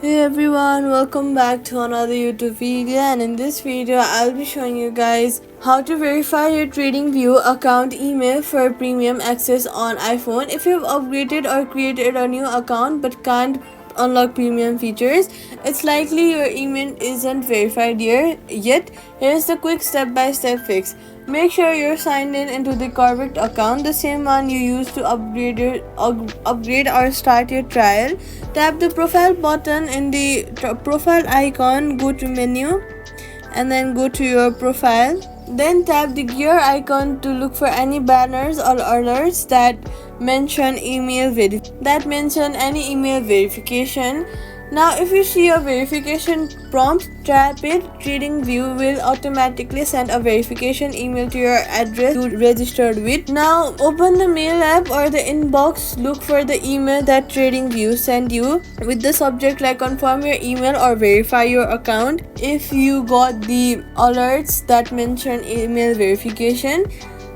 Hey everyone, welcome back to another YouTube video, and in this video I'll be showing you guys how to verify your TradingView account email for premium access on iPhone. If you've upgraded or created a new account but can't unlock premium features, it's likely your email isn't verified yet. Here's the quick step-by-step fix. Make sure you're signed in into the correct account, the same one you used to upgrade or start your trial. Tap the profile button in the profile icon, go to menu, and then go to your profile. Then tap the gear icon to look for any banners or alerts that mention any email verification. Now if you see a verification prompt, tap it. TradingView will automatically send a verification email to your address you registered with. Now open the mail app or the inbox, look for the email that TradingView sent you with the subject like confirm your email or verify your account. If you got the alerts that mention email verification.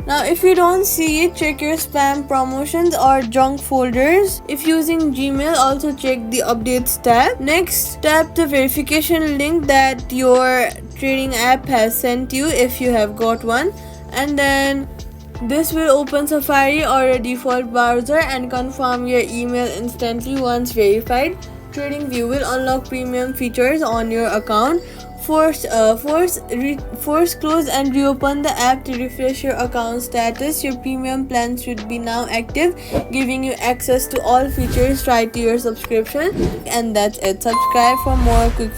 Now if you don't see it, check your spam, promotions or junk folders. If using Gmail, also check the updates tab. Next, tap the verification link that your trading app has sent you if you have got one, and then this will open Safari or a default browser and confirm your email instantly. Once verified, TradingView will unlock premium features on your account. Force close and reopen the app to refresh your account status. Your premium plan should be now active, giving you access to all features right to your subscription. And that's it. Subscribe for more quick